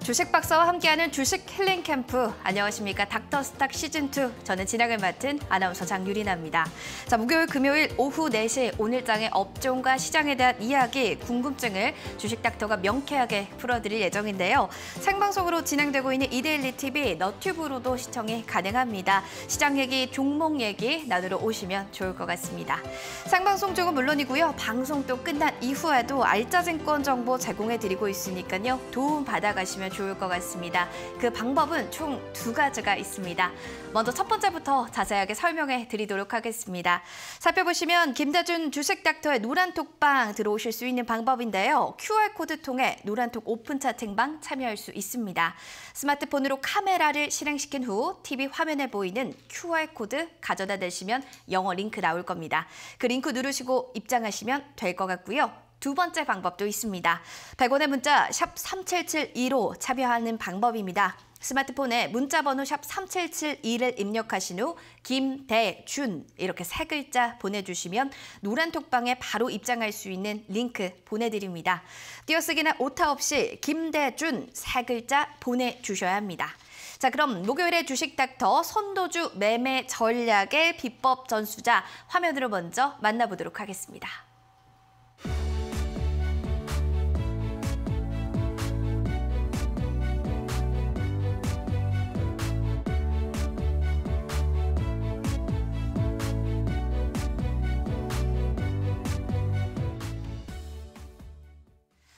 주식 박사와 함께하는 주식 힐링 캠프. 안녕하십니까. 닥터스탁 시즌2. 저는 진행을 맡은 아나운서 장유리나입니다. 자, 목요일, 금요일 오후 4시 오늘장의 업종과 시장에 대한 이야기, 궁금증을 주식 닥터가 명쾌하게 풀어드릴 예정인데요. 생방송으로 진행되고 있는 이데일리 TV, 너튜브로도 시청이 가능합니다. 시장 얘기, 종목 얘기 나누러 오시면 좋을 것 같습니다. 생방송 중은 물론이고요. 방송 또 끝난 이후에도 알짜증권 정보 제공해드리고 있으니까요. 도움 받아가시면 좋을 것 같습니다. 그 방법은 총 2가지가 있습니다. 먼저 첫 번째부터 자세하게 설명해 드리도록 하겠습니다. 살펴보시면 김대준 주식 닥터의 노란톡방 들어오실 수 있는 방법인데요. QR코드 통해 노란톡 오픈 채팅방 참여할 수 있습니다. 스마트폰으로 카메라를 실행시킨 후 TV 화면에 보이는 QR코드 가져다 대시면 영어 링크 나올 겁니다. 그 링크 누르시고 입장하시면 될 것 같고요. 두 번째 방법도 있습니다. 100원의 문자 샵 3772로 참여하는 방법입니다. 스마트폰에 문자번호 샵 3772를 입력하신 후 김대준 이렇게 3글자 보내주시면 노란톡방에 바로 입장할 수 있는 링크 보내드립니다. 띄어쓰기나 오타 없이 김대준 3글자 보내주셔야 합니다. 자, 그럼 목요일의 주식 닥터 선도주 매매 전략의 비법 전수자 화면으로 먼저 만나보도록 하겠습니다.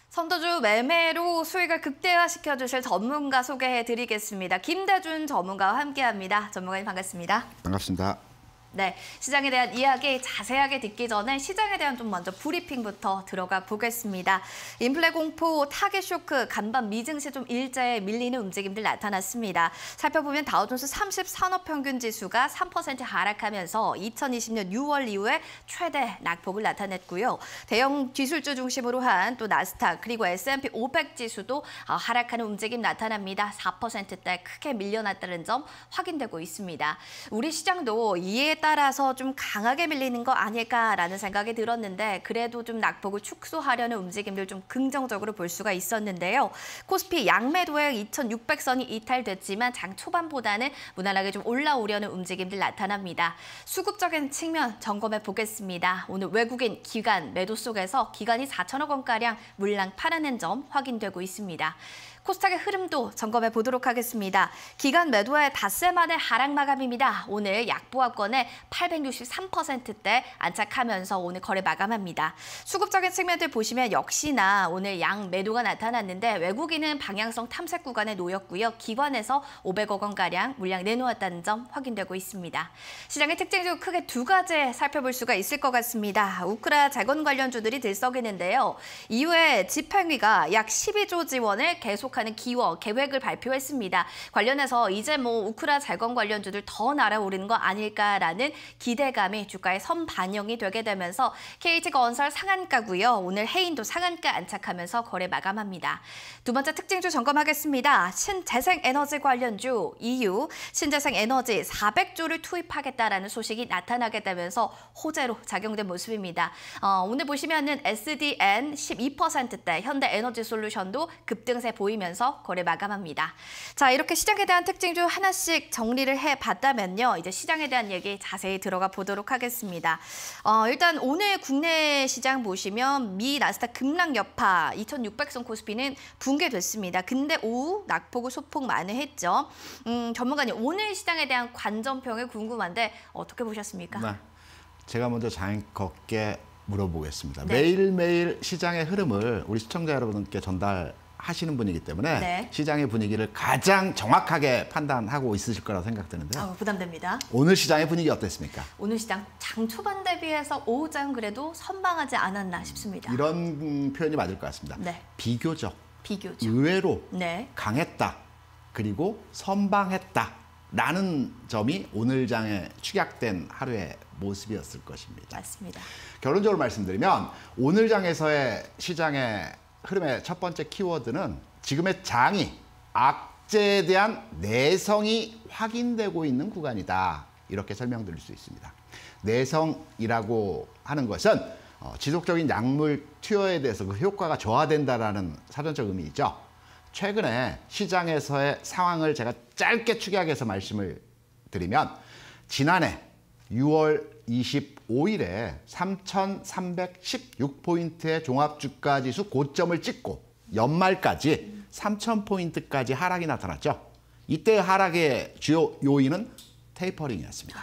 선도주 매매로 수익을 극대화시켜주실 전문가 소개해드리겠습니다. 김대준 전문가와 함께합니다. 전문가님 반갑습니다. 반갑습니다. 네, 시장에 대한 이야기 자세하게 듣기 전에 시장에 대한 좀 먼저 브리핑부터 들어가 보겠습니다. 인플레 공포, 타겟 쇼크, 간밤 미증시 좀 일제에 밀리는 움직임들 나타났습니다. 살펴보면 다우존스 30 산업평균지수가 3% 하락하면서 2020년 6월 이후에 최대 낙폭을 나타냈고요. 대형 기술주 중심으로 한 또 나스닥 그리고 S&P 500 지수도 하락하는 움직임 나타납니다. 4%대 크게 밀려났다는 점 확인되고 있습니다. 우리 시장도 이에 따라서 좀 강하게 밀리는 거 아닐까라는 생각이 들었는데 그래도 좀 낙폭을 축소하려는 움직임들 좀 긍정적으로 볼 수가 있었는데요. 코스피 양매도액 2,600선이 이탈됐지만 장 초반보다는 무난하게 좀 올라오려는 움직임들 나타납니다. 수급적인 측면 점검해 보겠습니다. 오늘 외국인 기관 매도 속에서 기관이 4천억 원가량 물량 팔아낸 점 확인되고 있습니다. 코스닥의 흐름도 점검해 보도록 하겠습니다. 기관 매도의 닷새 만의 하락 마감입니다. 오늘 약보합권에 863%대 안착하면서 오늘 거래 마감합니다. 수급적인 측면들 보시면 역시나 오늘 양 매도가 나타났는데 외국인은 방향성 탐색 구간에 놓였고요. 기관에서 500억 원가량 물량 내놓았다는 점 확인되고 있습니다. 시장의 특징 중 크게 2가지 살펴볼 수가 있을 것 같습니다. 우크라 재건 관련주들이 들썩이는데요. 이후에 집행위가 약 12조 지원을 계속하는 계획을 발표했습니다. 관련해서 이제 우크라 재건 관련주들 더 날아오르는 거 아닐까라는 기대감이 주가에 선반영이 되게 되면서 KT건설 상한가고요. 오늘 해인도 상한가 안착하면서 거래 마감합니다. 두 번째 특징주 점검하겠습니다. 신재생에너지 관련주 EU 신재생에너지 400조를 투입하겠다라는 소식이 나타나게 되면서 호재로 작용된 모습입니다. 오늘 보시면은 SDN 12%대 현대에너지솔루션도 급등세 보이면서 거래 마감합니다. 자, 이렇게 시장에 대한 특징주 하나씩 정리를 해봤다면요. 이제 시장에 대한 얘기 자세히 들어가 보도록 하겠습니다. 일단 오늘 국내 시장 보시면 미 나스닥 급락 여파 2,600선 코스피는 붕괴됐습니다. 근데 오후 낙폭을 소폭 만회했죠. 전문가님, 오늘 시장에 대한 관전평이 궁금한데 어떻게 보셨습니까? 네, 제가 먼저 장겁게 물어보겠습니다. 네. 매일매일 시장의 흐름을 우리 시청자 여러분께 전달하시는 분이기 때문에 네. 시장의 분위기를 가장 정확하게 판단하고 있으실 거라고 생각되는데요. 부담됩니다. 오늘 시장의 분위기 어땠습니까? 오늘 시장 장 초반 대비해서 오후장은 그래도 선방하지 않았나 싶습니다. 이런 표현이 맞을 것 같습니다. 네. 비교적, 비교죠. 의외로 네. 강했다, 그리고 선방했다라는 점이 오늘 장에 축약된 하루의 모습이었을 것입니다. 맞습니다. 결론적으로 말씀드리면 오늘 장에서의 시장의 흐름의 첫 번째 키워드는 지금의 장이 악재에 대한 내성이 확인되고 있는 구간이다. 이렇게 설명드릴 수 있습니다. 내성이라고 하는 것은 지속적인 약물 투여에 대해서 그 효과가 저하된다라는 사전적 의미이죠. 최근에 시장에서의 상황을 제가 짧게 축약해서 말씀을 드리면 지난해 6월 25일에 3,316포인트의 종합주가지수 고점을 찍고 연말까지 3,000포인트까지 하락이 나타났죠. 이때 하락의 주요 요인은 테이퍼링이었습니다.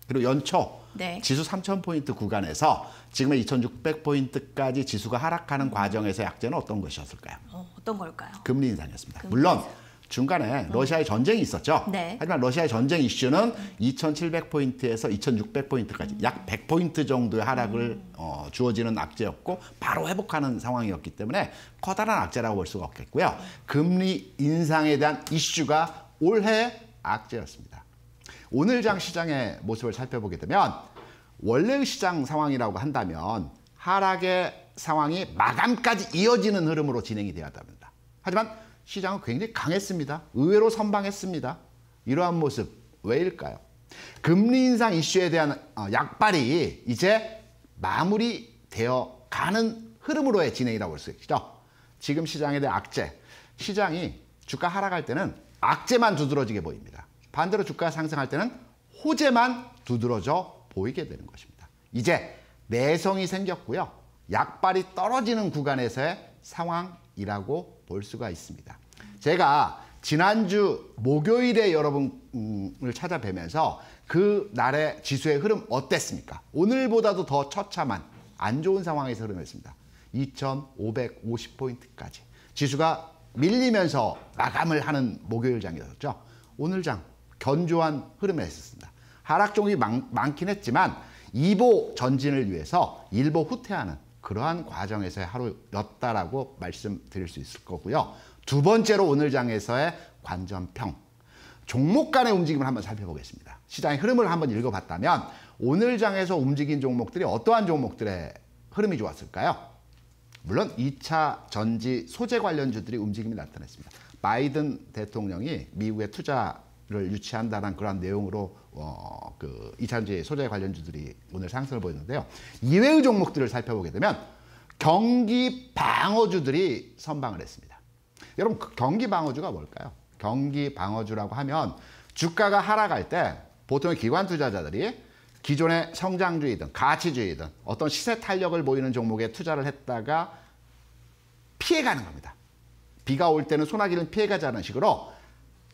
그리고 연초 네. 지수 3,000포인트 구간에서 지금의 2,600포인트까지 지수가 하락하는 과정에서 약재는 어떤 것이었을까요? 어떤 걸까요? 금리 인상이었습니다. 금리 물론 인상. 중간에 러시아의 전쟁이 있었죠. 네. 하지만 러시아의 전쟁 이슈는 2,700포인트에서 2,600포인트까지 약 100포인트 정도의 하락을 주어지는 악재였고 바로 회복하는 상황이었기 때문에 커다란 악재라고 볼 수가 없겠고요. 금리 인상에 대한 이슈가 올해 악재였습니다. 오늘 장 시장의 모습을 살펴보게 되면 원래의 시장 상황이라고 한다면 하락의 상황이 마감까지 이어지는 흐름으로 진행이 되어야 합니다. 하지만 시장은 굉장히 강했습니다. 의외로 선방했습니다. 이러한 모습 왜일까요? 금리 인상 이슈에 대한 약발이 이제 마무리되어 가는 흐름으로의 진행이라고 볼 수 있죠. 지금 시장에 대한 악재, 시장이 주가 하락할 때는 악재만 두드러지게 보입니다. 반대로 주가가 상승할 때는 호재만 두드러져 보이게 되는 것입니다. 이제 내성이 생겼고요. 약발이 떨어지는 구간에서의 상황이라고 볼 수가 있습니다. 제가 지난주 목요일에 여러분을 찾아뵈면서 그 날의 지수의 흐름 어땠습니까? 오늘보다도 더 처참한 안 좋은 상황에서 흐름했습니다. 2,550포인트까지. 지수가 밀리면서 마감을 하는 목요일 장이었죠. 오늘 장 견조한 흐름에 있었습니다. 하락 종이 많긴 했지만 2보 전진을 위해서 1보 후퇴하는 그러한 과정에서의 하루였다라고 말씀드릴 수 있을 거고요. 두 번째로 오늘 장에서의 관전평. 종목 간의 움직임을 한번 살펴보겠습니다. 시장의 흐름을 한번 읽어봤다면 오늘 장에서 움직인 종목들이 어떠한 종목들의 흐름이 좋았을까요? 물론 2차 전지 소재 관련주들이 움직임이 나타났습니다. 바이든 대통령이 미국의 투자를 유치한다는 그런 내용으로 그 2차 전지 소재 관련주들이 오늘 상승을 보였는데요. 이외의 종목들을 살펴보게 되면 경기 방어주들이 선방을 했습니다. 여러분, 경기 방어주가 뭘까요? 경기 방어주라고 하면 주가가 하락할 때 보통 기관 투자자들이 기존의 성장주의든 가치주의든 어떤 시세 탄력을 보이는 종목에 투자를 했다가 피해가는 겁니다. 비가 올 때는 소나기는 피해가자는 식으로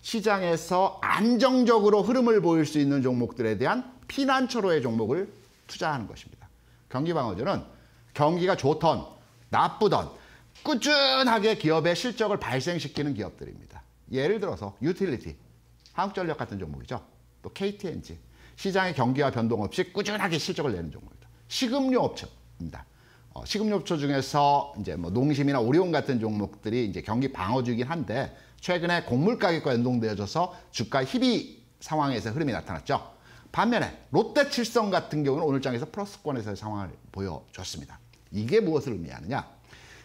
시장에서 안정적으로 흐름을 보일 수 있는 종목들에 대한 피난처로의 종목을 투자하는 것입니다. 경기 방어주는 경기가 좋던 나쁘던 꾸준하게 기업의 실적을 발생시키는 기업들입니다. 예를 들어서 유틸리티, 한국전력 같은 종목이죠. 또 KTNG, 시장의 경기와 변동 없이 꾸준하게 실적을 내는 종목입니다. 식음료 업체입니다. 식음료 업체 중에서 이제 뭐 농심이나 오리온 같은 종목들이 이제 경기 방어주이긴 한데 최근에 곡물 가격과 연동되어져서 주가 희비 상황에서 흐름이 나타났죠. 반면에 롯데칠성 같은 경우는 오늘 장에서 플러스권에서의 상황을 보여줬습니다. 이게 무엇을 의미하느냐?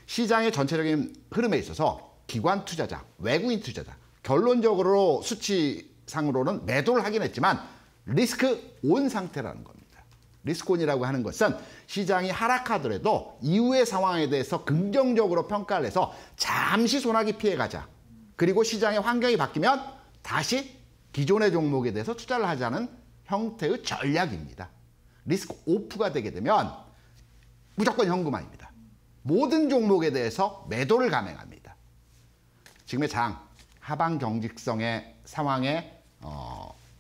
시장의 전체적인 흐름에 있어서 기관 투자자, 외국인 투자자, 결론적으로 수치상으로는 매도를 하긴 했지만 리스크 온 상태라는 겁니다. 리스크 온이라고 하는 것은 시장이 하락하더라도 이후의 상황에 대해서 긍정적으로 평가를 해서 잠시 소나기 피해가자. 그리고 시장의 환경이 바뀌면 다시 기존의 종목에 대해서 투자를 하자는 형태의 전략입니다. 리스크 오프가 되게 되면 무조건 현금화입니다. 모든 종목에 대해서 매도를 감행합니다. 지금의 장, 하방 경직성의 상황에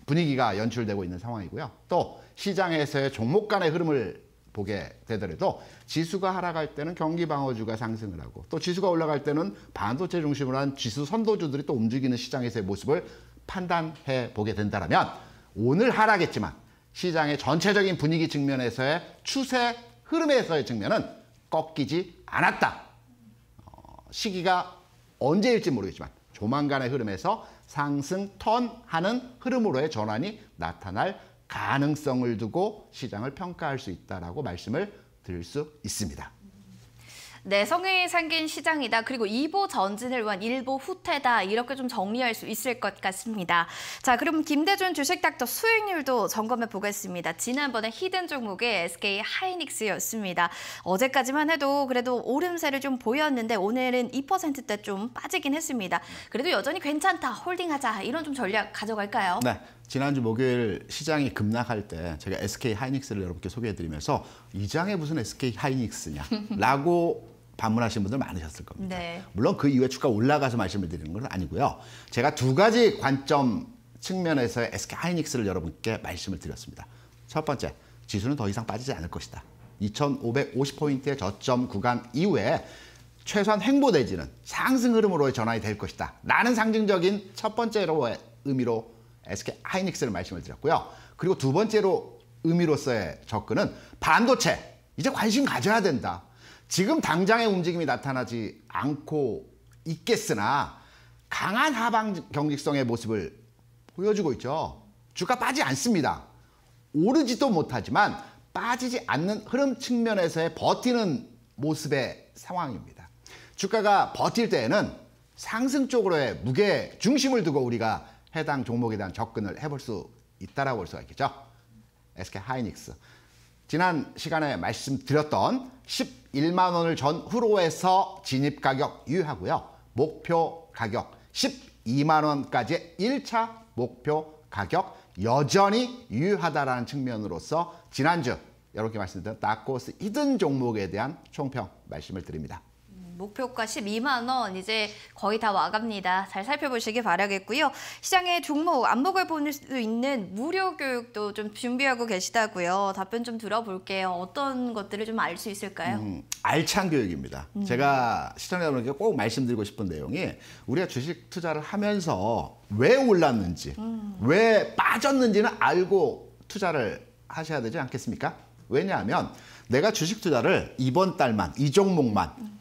분위기가 연출되고 있는 상황이고요. 또 시장에서의 종목 간의 흐름을 보게 되더라도 지수가 하락할 때는 경기 방어주가 상승을 하고 또 지수가 올라갈 때는 반도체 중심으로 한 지수 선도주들이 또 움직이는 시장에서의 모습을 판단해 보게 된다면 오늘 하락했지만 시장의 전체적인 분위기 측면에서의 추세 흐름에서의 측면은 꺾이지 않았다. 시기가 언제일지 모르겠지만 조만간의 흐름에서 상승 턴하는 흐름으로의 전환이 나타날 가능성을 두고 시장을 평가할 수 있다라고 말씀을 드릴 수 있습니다. 내성이 생긴 시장이다. 그리고 이보 전진을 위한 일보 후퇴다. 이렇게 좀 정리할 수 있을 것 같습니다. 자, 그럼 김대준 주식 닥터 수익률도 점검해 보겠습니다. 지난번에 히든 종목의 SK 하이닉스였습니다. 어제까지만 해도 그래도 오름세를 좀 보였는데 오늘은 2%대 좀 빠지긴 했습니다. 그래도 여전히 괜찮다. 홀딩하자. 이런 좀 전략 가져갈까요? 네. 지난주 목요일 시장이 급락할 때 제가 SK 하이닉스를 여러분께 소개해드리면서 이 장에 무슨 SK 하이닉스냐라고 반문하신 분들 많으셨을 겁니다. 네. 물론 그 이후에 주가 올라가서 말씀을 드리는 건 아니고요. 제가 두 가지 관점 측면에서 SK 하이닉스를 여러분께 말씀을 드렸습니다. 첫 번째, 지수는 더 이상 빠지지 않을 것이다. 2550포인트의 저점 구간 이후에 최소한 횡보 내지는 상승 흐름으로의 전환이 될 것이다. 라는 상징적인 첫 번째로의 의미로 SK 하이닉스를 말씀을 드렸고요. 그리고 두 번째로 의미로서의 접근은 반도체. 이제 관심 가져야 된다. 지금 당장의 움직임이 나타나지 않고 있겠으나 강한 하방 경직성의 모습을 보여주고 있죠. 주가 빠지지 않습니다. 오르지도 못하지만 빠지지 않는 흐름 측면에서의 버티는 모습의 상황입니다. 주가가 버틸 때에는 상승 쪽으로의 무게 중심을 두고 우리가 해당 종목에 대한 접근을 해볼 수 있다라고 볼 수가 있겠죠. SK 하이닉스. 지난 시간에 말씀드렸던 11만 원을 전후로 해서 진입 가격 유효하고요. 목표 가격 12만 원까지의 1차 목표 가격 여전히 유효하다라는 측면으로서 지난주 여러분께 말씀드린 다크호스 히든 종목에 대한 총평 말씀을 드립니다. 목표가 12만 원 이제 거의 다 와갑니다. 잘 살펴보시기 바라겠고요. 시장의 종목 안목을 볼 수 있는 무료 교육도 좀 준비하고 계시다고요. 답변 좀 들어볼게요. 어떤 것들을 좀 알 수 있을까요? 알찬 교육입니다. 제가 시청자 여러분께 꼭 말씀드리고 싶은 내용이 우리가 주식 투자를 하면서 왜 올랐는지 왜 빠졌는지는 알고 투자를 하셔야 되지 않겠습니까? 왜냐하면 내가 주식 투자를 이번 달만 이 종목만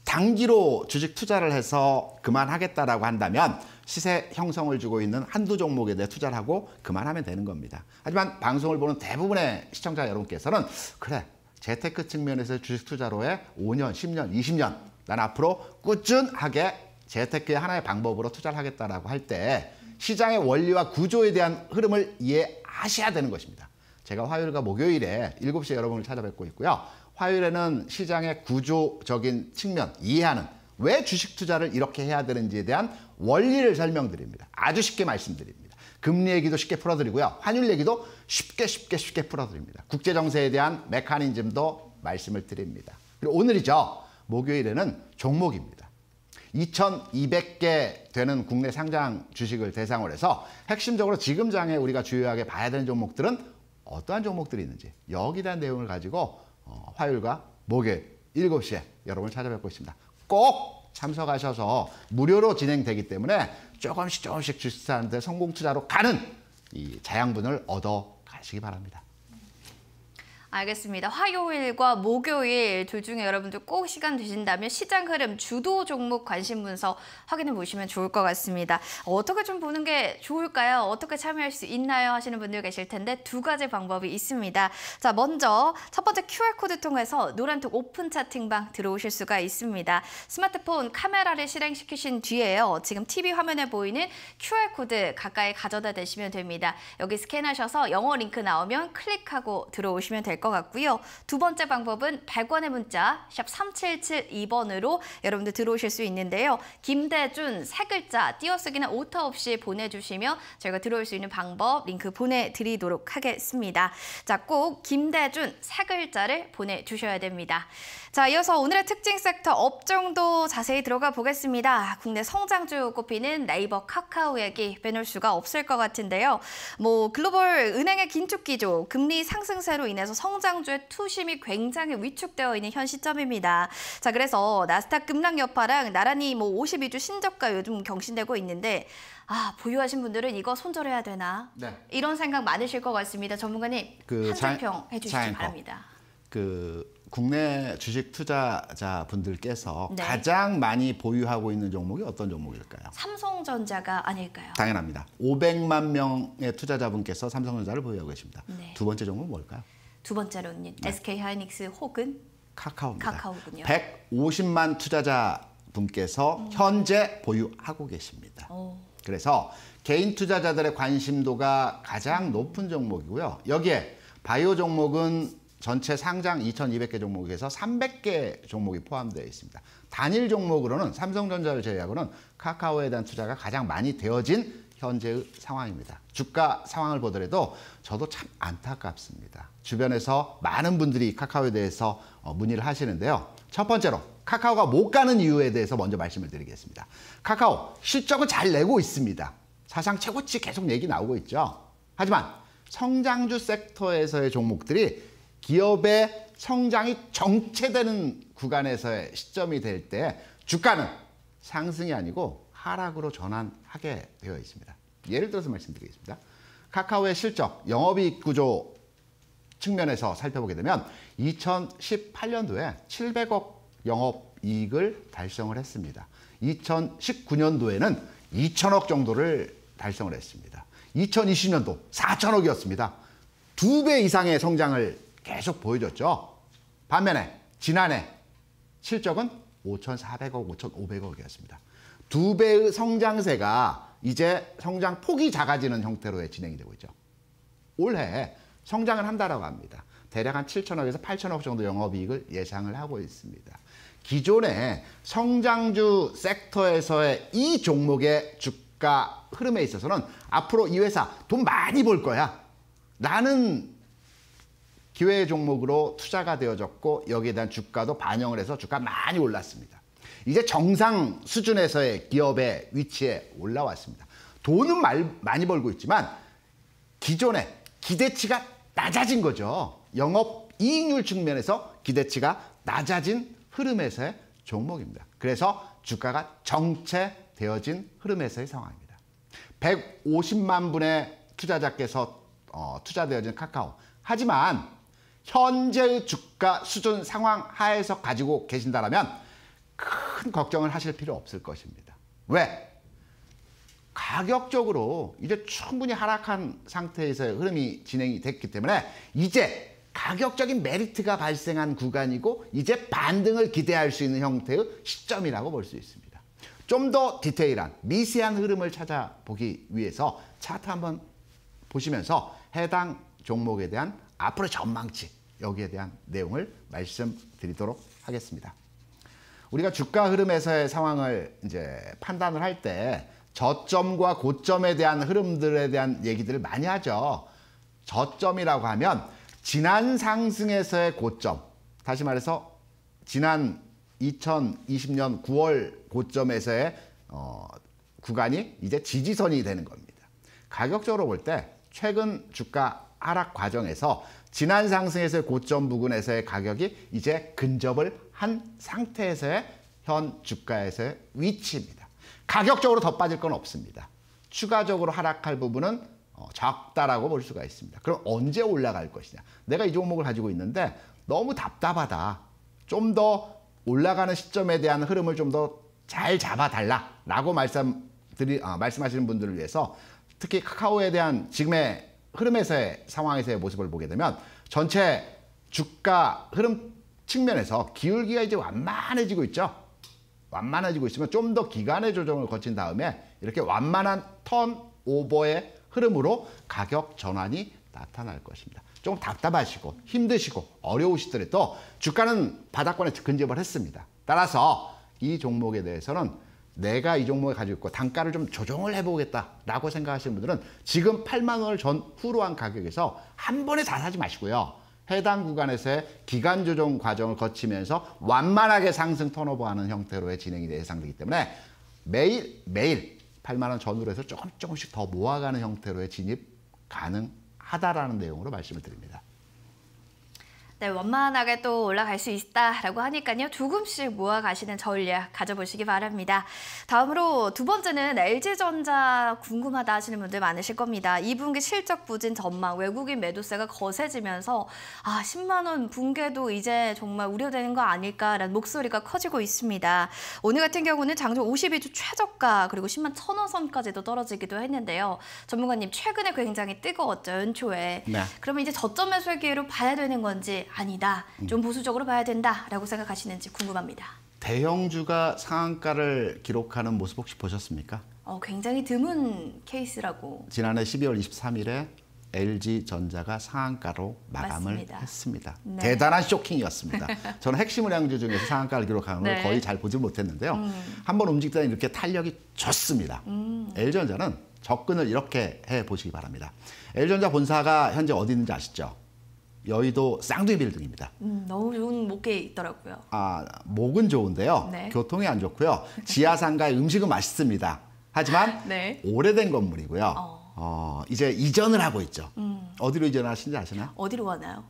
단기로 주식 투자를 해서 그만하겠다라고 한다면 시세 형성을 주고 있는 한두 종목에 대해 투자를 하고 그만하면 되는 겁니다. 하지만 방송을 보는 대부분의 시청자 여러분께서는 그래, 재테크 측면에서 주식 투자로의 5년, 10년, 20년 난 앞으로 꾸준하게 재테크의 하나의 방법으로 투자를 하겠다라고 할 때 시장의 원리와 구조에 대한 흐름을 이해하셔야 되는 것입니다. 제가 화요일과 목요일에 7시에 여러분을 찾아뵙고 있고요. 화요일에는 시장의 구조적인 측면 이해하는 왜 주식 투자를 이렇게 해야 되는지에 대한 원리를 설명드립니다. 아주 쉽게 말씀드립니다. 금리 얘기도 쉽게 풀어드리고요. 환율 얘기도 쉽게 풀어드립니다. 국제정세에 대한 메커니즘도 말씀을 드립니다. 그리고 오늘이죠. 목요일에는 종목입니다. 2,200개 되는 국내 상장 주식을 대상으로 해서 핵심적으로 지금 장에 우리가 주요하게 봐야 되는 종목들은 어떠한 종목들이 있는지 여기에 대한 내용을 가지고 화요일과 목요일 7시에 여러분을 찾아뵙고 있습니다. 꼭 참석하셔서 무료로 진행되기 때문에 조금씩 주식 투자하는데 성공 투자로 가는 이 자양분을 얻어 가시기 바랍니다. 알겠습니다. 화요일과 목요일 둘 중에 여러분들 꼭 시간 되신다면 시장 흐름 주도 종목 관심 문서 확인해 보시면 좋을 것 같습니다. 어떻게 좀 보는 게 좋을까요? 어떻게 참여할 수 있나요? 하시는 분들 계실 텐데 두 가지 방법이 있습니다. 자, 먼저 첫 번째 QR코드 통해서 노란톡 오픈 채팅방 들어오실 수가 있습니다. 스마트폰 카메라를 실행시키신 뒤에요. 지금 TV 화면에 보이는 QR코드 가까이 가져다 대시면 됩니다. 여기 스캔하셔서 영어 링크 나오면 클릭하고 들어오시면 될 것 같고요. 두 번째 방법은 100원의 문자 샵 3772번으로 여러분들 들어오실 수 있는데요. 김대준 세 글자 띄어쓰기나 오타 없이 보내주시면 저희가 들어올 수 있는 방법 링크 보내드리도록 하겠습니다. 자, 꼭 김대준 세 글자를 보내주셔야 됩니다. 자, 이어서 오늘의 특징 섹터 업종도 자세히 들어가 보겠습니다. 국내 성장주 꼽히는 네이버, 카카오 얘기 빼놓을 수가 없을 것 같은데요. 글로벌 은행의 긴축 기조, 금리 상승세로 인해서 성장주의 투심이 굉장히 위축되어 있는 현 시점입니다. 자, 그래서 나스닥 급락 여파랑 나란히 52주 신저가 요즘 경신되고 있는데 보유하신 분들은 이거 손절해야 되나? 네. 이런 생각 많으실 것 같습니다. 전문가님 한 줄평 해주시기 바랍니다. 국내 주식 투자자 분들께서 네. 가장 많이 보유하고 있는 종목이 어떤 종목일까요? 삼성전자가 아닐까요? 당연합니다. 500만 명의 투자자분께서 삼성전자를 보유하고 계십니다. 네. 두 번째 종목은 뭘까요? 두 번째로는 SK 하이닉스 혹은 카카오입니다. 카카오군요. 150만 투자자분께서 현재 보유하고 계십니다. 그래서 개인 투자자들의 관심도가 가장 높은 종목이고요. 여기에 바이오 종목은 전체 상장 2,200개 종목에서 300개 종목이 포함되어 있습니다. 단일 종목으로는 삼성전자를 제외하고는 카카오에 대한 투자가 가장 많이 되어진 현재의 상황입니다. 주가 상황을 보더라도 저도 참 안타깝습니다. 주변에서 많은 분들이 카카오에 대해서 문의를 하시는데요. 첫 번째로 카카오가 못 가는 이유에 대해서 먼저 말씀을 드리겠습니다. 카카오 실적은 잘 내고 있습니다. 사상 최고치 계속 얘기 나오고 있죠. 하지만 성장주 섹터에서의 종목들이 기업의 성장이 정체되는 구간에서의 시점이 될 때 주가는 상승이 아니고 하락으로 전환하게 되어 있습니다. 예를 들어서 말씀드리겠습니다. 카카오의 실적, 영업이익 구조 측면에서 살펴보게 되면 2018년도에 700억 영업이익을 달성을 했습니다. 2019년도에는 2천억 정도를 달성을 했습니다. 2020년도 4천억이었습니다. 2배 이상의 성장을 계속 보여줬죠. 반면에 지난해 실적은 5,400억, 5,500억이었습니다. 2배의 성장세가 이제 성장 폭이 작아지는 형태로 진행이 되고 있죠. 올해 성장을 한다라고 합니다. 대략 한 7천억에서 8천억 정도 영업이익을 예상을 하고 있습니다. 기존의 성장주 섹터에서의 이 종목의 주가 흐름에 있어서는 앞으로 이 회사 돈 많이 벌 거야 라는 기회 종목으로 투자가 되어졌고 여기에 대한 주가도 반영을 해서 주가 많이 올랐습니다. 이제 정상 수준에서의 기업의 위치에 올라왔습니다. 돈은 많이 벌고 있지만 기존의 기대치가 낮아진 거죠. 영업이익률 측면에서 기대치가 낮아진 흐름에서의 종목입니다. 그래서 주가가 정체되어진 흐름에서의 상황입니다. 150만 분의 투자자께서 투자되어진 카카오. 하지만 현재의 주가 수준 상황 하에서 가지고 계신다면 큰 걱정을 하실 필요 없을 것입니다. 왜? 가격적으로 이제 충분히 하락한 상태에서의 흐름이 진행이 됐기 때문에 이제 가격적인 메리트가 발생한 구간이고 이제 반등을 기대할 수 있는 형태의 시점이라고 볼 수 있습니다. 좀 더 디테일한 미세한 흐름을 찾아보기 위해서 차트 한번 보시면서 해당 종목에 대한 앞으로의 전망치 여기에 대한 내용을 말씀드리도록 하겠습니다. 우리가 주가 흐름에서의 상황을 이제 판단을 할 때 저점과 고점에 대한 흐름들에 대한 얘기들을 많이 하죠. 저점이라고 하면 지난 상승에서의 고점, 다시 말해서 지난 2020년 9월 고점에서의 구간이 이제 지지선이 되는 겁니다. 가격적으로 볼 때 최근 주가 하락 과정에서 지난 상승에서의 고점 부근에서의 가격이 이제 근접을 한 상태에서의 현 주가에서의 위치입니다. 가격적으로 더 빠질 건 없습니다. 추가적으로 하락할 부분은 적다라고 볼 수가 있습니다. 그럼 언제 올라갈 것이냐? 내가 이 종목을 가지고 있는데 너무 답답하다. 좀 더 올라가는 시점에 대한 흐름을 좀 더 잘 잡아달라라고 말씀하시는 분들을 위해서 특히 카카오에 대한 지금의 흐름에서의 상황에서의 모습을 보게 되면 전체 주가 흐름 측면에서 기울기가 이제 완만해지고 있죠. 완만해지고 있으면 좀 더 기간의 조정을 거친 다음에 이렇게 완만한 턴오버의 흐름으로 가격 전환이 나타날 것입니다. 좀 답답하시고 힘드시고 어려우시더라도 주가는 바닥권에 근접을 했습니다. 따라서 이 종목에 대해서는 내가 이 종목을 가지고 있고 단가를 좀 조정을 해보겠다라고 생각하시는 분들은 지금 8만 원을 전후로 한 가격에서 한 번에 다 사지 마시고요. 해당 구간에서의 기간 조정 과정을 거치면서 완만하게 상승 턴오버하는 형태로의 진행이 예상되기 때문에 매일 8만 원 전후로 해서 조금씩 더 모아가는 형태로의 진입 가능하다라는 내용으로 말씀을 드립니다. 네, 원만하게 또 올라갈 수 있다라고 하니까요. 조금씩 모아가시는 전략 가져보시기 바랍니다. 다음으로 두 번째는 LG전자 궁금하다 하시는 분들 많으실 겁니다. 2분기 실적 부진 전망, 외국인 매도세가 거세지면서 10만 원 붕괴도 이제 정말 우려되는 거 아닐까라는 목소리가 커지고 있습니다. 오늘 같은 경우는 장중 52주 최저가 그리고 10만 1,000원 선까지도 떨어지기도 했는데요. 전문가님 최근에 굉장히 뜨거웠죠, 연초에. 네. 그러면 이제 저점 매수의 기회로 봐야 되는 건지 아니다. 좀 보수적으로 봐야 된다라고 생각하시는지 궁금합니다. 대형주가 상한가를 기록하는 모습 혹시 보셨습니까? 굉장히 드문 케이스라고. 지난해 12월 23일에 LG전자가 상한가로 마감을 맞습니다. 했습니다. 네. 대단한 쇼킹이었습니다. 저는 핵심 은행주 중에서 상한가를 기록하는 걸 네. 거의 잘 보지 못했는데요. 한번 움직일 때 이렇게 탄력이 좋습니다. LG전자는 접근을 이렇게 해보시기 바랍니다. LG전자 본사가 현재 어디 있는지 아시죠? 여의도 쌍둥이 빌딩입니다. 너무 좋은 목에 있더라고요. 목은 좋은데요. 네. 교통이 안 좋고요. 지하상가의 음식은 맛있습니다. 하지만 네. 오래된 건물이고요. 이제 이전을 하고 있죠. 어디로 이전하신지 아시나요? 어디로 가나요?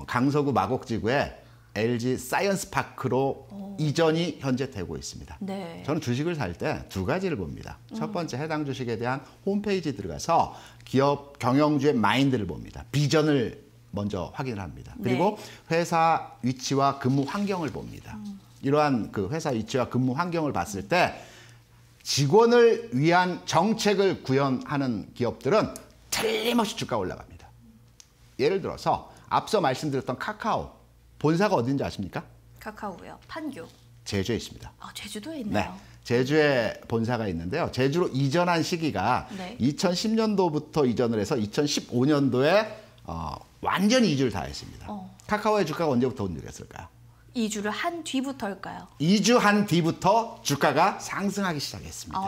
강서구 마곡지구에 LG 사이언스 파크로 이전이 현재 되고 있습니다. 네. 저는 주식을 살 때 두 가지를 봅니다. 첫 번째, 해당 주식에 대한 홈페이지 들어가서 기업 경영주의 마인드를 봅니다. 비전을 먼저 확인을 합니다. 그리고 회사 위치와 근무 환경을 봅니다. 이러한 그 회사 위치와 근무 환경을 봤을 때 직원을 위한 정책을 구현하는 기업들은 틀림없이 주가가 올라갑니다. 예를 들어서 앞서 말씀드렸던 카카오 본사가 어딘지 아십니까? 카카오요. 판교. 제주에 있습니다. 제주도에 있나요? 네, 제주에 본사가 있는데요. 제주로 이전한 시기가 네. 2010년도부터 이전을 해서 2015년도에 완전히 이주를 다 했습니다. 카카오의 주가가 언제부터 움직였을까요? 2주를 한 뒤부터일까요? 2주 한 뒤부터 주가가 상승하기 시작했습니다.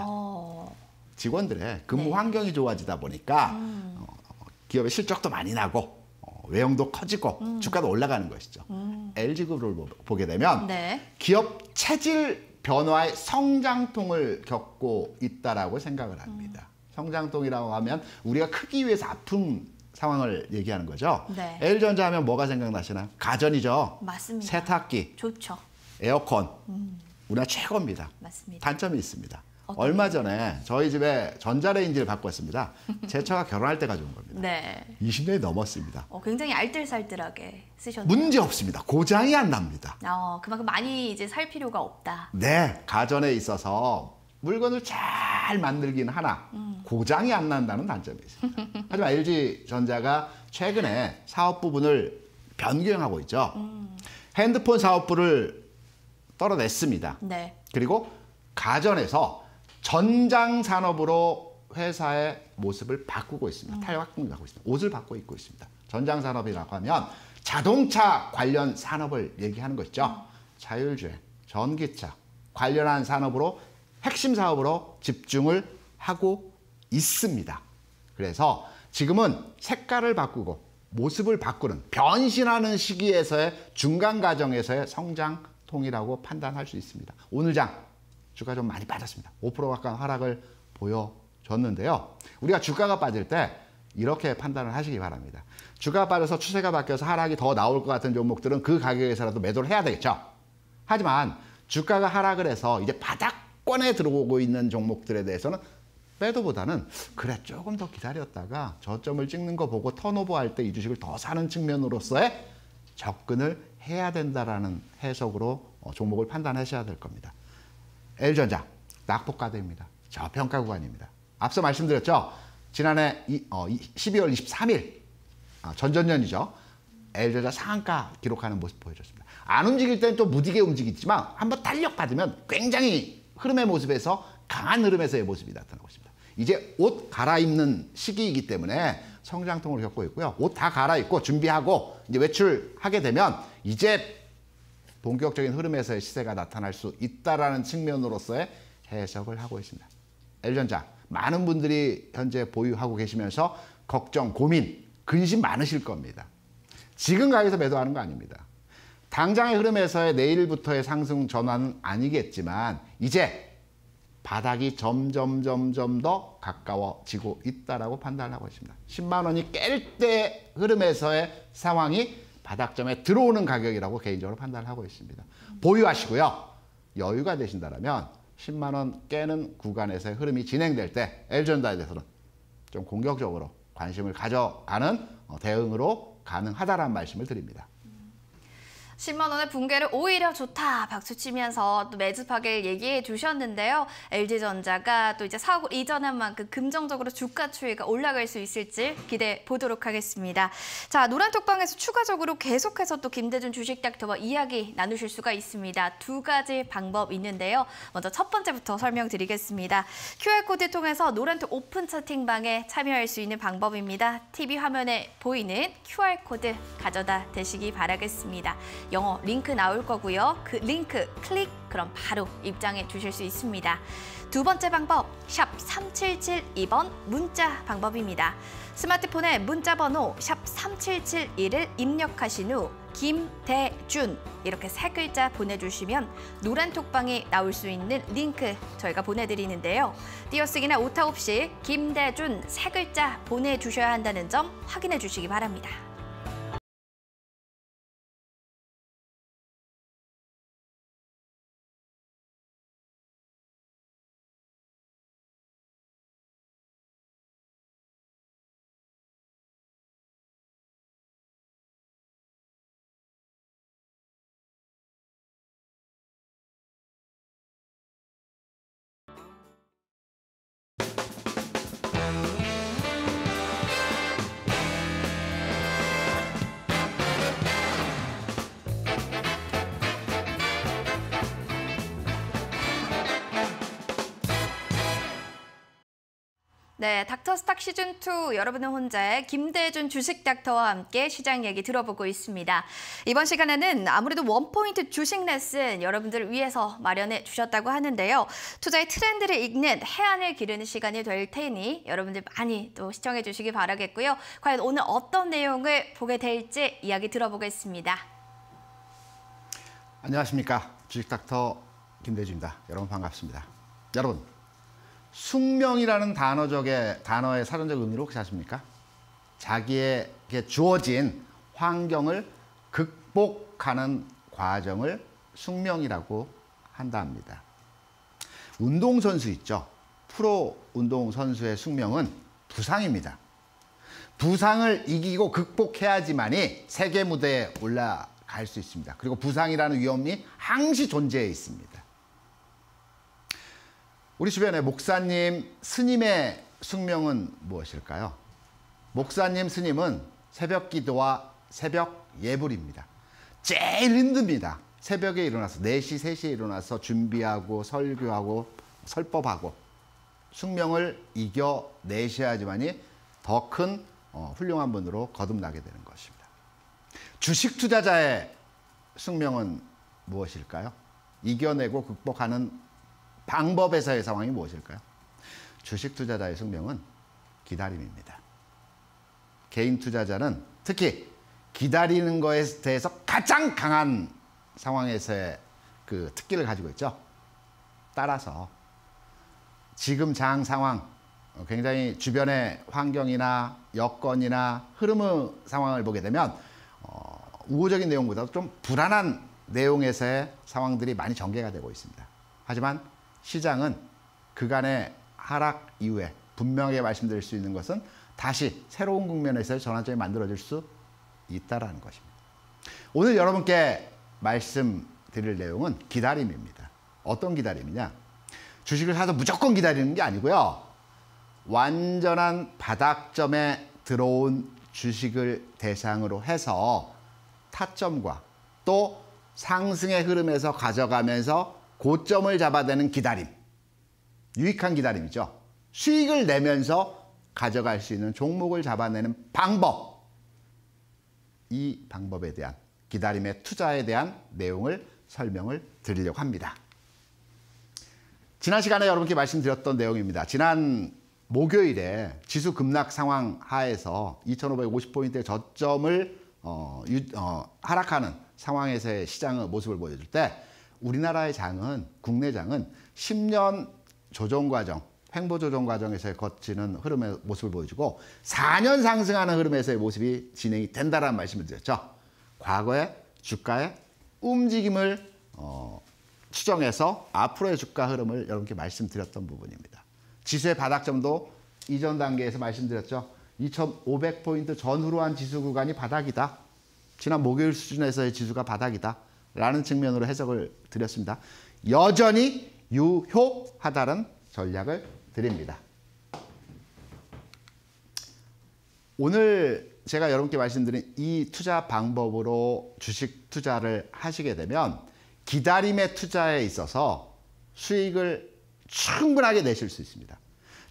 직원들의 근무 네. 환경이 좋아지다 보니까 기업의 실적도 많이 나고 외형도 커지고 주가도 올라가는 것이죠. LG그룹을 보게 되면 네. 기업 체질 변화의 성장통을 겪고 있다라고 생각을 합니다. 성장통이라고 하면 우리가 크기 위해서 아픈 상황을 얘기하는 거죠. 네. LG전자 하면 뭐가 생각나시나요? 가전이죠. 맞습니다. 세탁기, 좋죠. 에어컨. 우리나라 최고입니다. 맞습니다. 단점이 있습니다. 어떤 얼마 전에 저희 집에 전자레인지를 바꿨습니다. 제 차가 결혼할 때 가져온 겁니다. 네. 20년이 넘었습니다. 굉장히 알뜰살뜰하게 쓰셨네요. 문제 없습니다. 고장이 안 납니다. 그만큼 많이 이제 살 필요가 없다. 네, 가전에 있어서 물건을 잘 만들긴 하나 고장이 안 난다는 단점이 있습니다. 하지만 LG전자가 최근에 사업 부분을 변경하고 있죠. 핸드폰 사업부를 떨어냈습니다. 네. 그리고 가전에서 전장 산업으로 회사의 모습을 바꾸고 있습니다. 탈바꿈하고 있습니다. 옷을 바꿔 입고 있습니다. 전장 산업이라고 하면 자동차 관련 산업을 얘기하는 것이죠. 자율주행, 전기차 관련한 산업으로 핵심 사업으로 집중을 하고 있습니다. 그래서 지금은 색깔을 바꾸고 모습을 바꾸는 변신하는 시기에서의 중간 과정에서의 성장통이라고 판단할 수 있습니다. 오늘 장 주가 좀 많이 빠졌습니다. 5% 가까운 하락을 보여줬는데요. 우리가 주가가 빠질 때 이렇게 판단을 하시기 바랍니다. 주가가 빠져서 추세가 바뀌어서 하락이 더 나올 것 같은 종목들은 그 가격에서라도 매도를 해야 되겠죠. 하지만 주가가 하락을 해서 이제 바닥권에 들어오고 있는 종목들에 대해서는 매도보다는 그래 조금 더 기다렸다가 저점을 찍는 거 보고 턴오버할 때 이 주식을 더 사는 측면으로서의 접근을 해야 된다라는 해석으로 종목을 판단하셔야 될 겁니다. LG전자 낙폭과대입니다. 저평가 구간입니다. 앞서 말씀드렸죠. 지난해 12월 23일 전전년이죠. LG전자 상한가 기록하는 모습 보여줬습니다. 안 움직일 때는 또 무디게 움직이지만 한번 탄력 받으면 굉장히 흐름의 모습에서 강한 흐름에서의 모습이 나타나고 있습니다. 이제 옷 갈아입는 시기이기 때문에 성장통을 겪고 있고요. 옷 다 갈아입고 준비하고 이제 외출하게 되면 이제 본격적인 흐름에서의 시세가 나타날 수 있다라는 측면으로서의 해석을 하고 있습니다. LG전자 많은 분들이 현재 보유하고 계시면서 걱정, 고민, 근심 많으실 겁니다. 지금 가격에서 매도하는 거 아닙니다. 당장의 흐름에서의 내일부터의 상승 전환은 아니겠지만 이제 바닥이 점점 더 가까워지고 있다라고 판단하고 있습니다. 10만 원이 깰 때 흐름에서의 상황이 바닥점에 들어오는 가격이라고 개인적으로 판단하고 있습니다. 보유하시고요. 여유가 되신다면 10만 원 깨는 구간에서의 흐름이 진행될 때 LG전자에 대해서는 좀 공격적으로 관심을 가져가는 대응으로 가능하다라는 말씀을 드립니다. 10만 원의 붕괴를 오히려 좋다 박수치면서 또 매집하길 얘기해 주셨는데요. LG전자가 또 이제 사고 이전한 만큼 긍정적으로 주가 추이가 올라갈 수 있을지 기대해 보도록 하겠습니다. 자, 노란톡방에서 추가적으로 계속해서 또 김대중 주식닥터와 이야기 나누실 수가 있습니다. 두 가지 방법 있는데요. 먼저 첫 번째부터 설명드리겠습니다. QR코드 통해서 노란톡 오픈 채팅방에 참여할 수 있는 방법입니다. TV 화면에 보이는 QR코드 가져다 대시기 바라겠습니다. 영어 링크 나올 거고요. 그 링크 클릭 그럼 바로 입장해 주실 수 있습니다. 두 번째 방법, 샵 3772번 문자 방법입니다. 스마트폰에 문자 번호 샵 3771을 입력하신 후 김대준 이렇게 세 글자 보내주시면 노란톡방이 나올 수 있는 링크 저희가 보내드리는데요. 띄어쓰기나 오타 없이 김대준 세 글자 보내주셔야 한다는 점 확인해 주시기 바랍니다. 네, 닥터스탁 시즌2 여러분은 혼자의 김대준 주식닥터와 함께 시장 얘기 들어보고 있습니다. 이번 시간에는 아무래도 원포인트 주식 레슨 여러분들을 위해서 마련해 주셨다고 하는데요. 투자의 트렌드를 읽는 해안을 기르는 시간이 될 테니 여러분들 많이 또 시청해 주시기 바라겠고요. 과연 오늘 어떤 내용을 보게 될지 이야기 들어보겠습니다. 안녕하십니까. 주식닥터 김대준입니다. 여러분 반갑습니다. 여러분, 숙명이라는 단어의 사전적 의미를 혹시 아십니까? 자기에게 주어진 환경을 극복하는 과정을 숙명이라고 한다 합니다. 운동선수 있죠? 프로 운동선수의 숙명은 부상입니다. 부상을 이기고 극복해야지만이 세계 무대에 올라갈 수 있습니다. 그리고 부상이라는 위험이 항시 존재해 있습니다. 우리 주변에 목사님, 스님의 숙명은 무엇일까요? 목사님, 스님은 새벽 기도와 새벽 예불입니다. 제일 힘듭니다. 새벽에 일어나서 4시, 3시에 일어나서 준비하고 설교하고 설법하고 숙명을 이겨내셔야지만이 더 큰 훌륭한 분으로 거듭나게 되는 것입니다. 주식 투자자의 숙명은 무엇일까요? 이겨내고 극복하는 방법에서의 상황이 무엇일까요? 주식 투자자의 숙명은 기다림입니다. 개인 투자자는 특히 기다리는 것에 대해서 가장 강한 상황에서의 그 특기를 가지고 있죠. 따라서 지금 장 상황, 굉장히 주변의 환경이나 여건이나 흐름의 상황을 보게 되면 우호적인 내용보다도 좀 불안한 내용에서의 상황들이 많이 전개가 되고 있습니다. 하지만 시장은 그간의 하락 이후에 분명하게 말씀드릴 수 있는 것은 다시 새로운 국면에서의 전환점이 만들어질 수 있다는 것입니다. 오늘 여러분께 말씀드릴 내용은 기다림입니다. 어떤 기다림이냐? 주식을 사서 무조건 기다리는 게 아니고요. 완전한 바닥점에 들어온 주식을 대상으로 해서 타점과 또 상승의 흐름에서 가져가면서 고점을 잡아내는 기다림, 유익한 기다림이죠. 수익을 내면서 가져갈 수 있는 종목을 잡아내는 방법, 이 방법에 대한 기다림의 투자에 대한 내용을 설명을 드리려고 합니다. 지난 시간에 여러분께 말씀드렸던 내용입니다. 지난 목요일에 지수 급락 상황 하에서 2550포인트의 저점을 하락하는 상황에서의 시장의 모습을 보여줄 때 우리나라의 장은, 국내 장은 10년 조정 과정, 횡보 조정 과정에서 거치는 흐름의 모습을 보여주고 4년 상승하는 흐름에서의 모습이 진행이 된다는 말씀을 드렸죠. 과거의 주가의 움직임을 추정해서 앞으로의 주가 흐름을 여러분께 말씀드렸던 부분입니다. 지수의 바닥점도 이전 단계에서 말씀드렸죠. 2500포인트 전후로 한 지수 구간이 바닥이다. 지난 목요일 수준에서의 지수가 바닥이다라는 측면으로 해석을 드렸습니다. 여전히 유효하다는 전략을 드립니다. 오늘 제가 여러분께 말씀드린 이 투자 방법으로 주식 투자를 하시게 되면 기다림의 투자에 있어서 수익을 충분하게 내실 수 있습니다.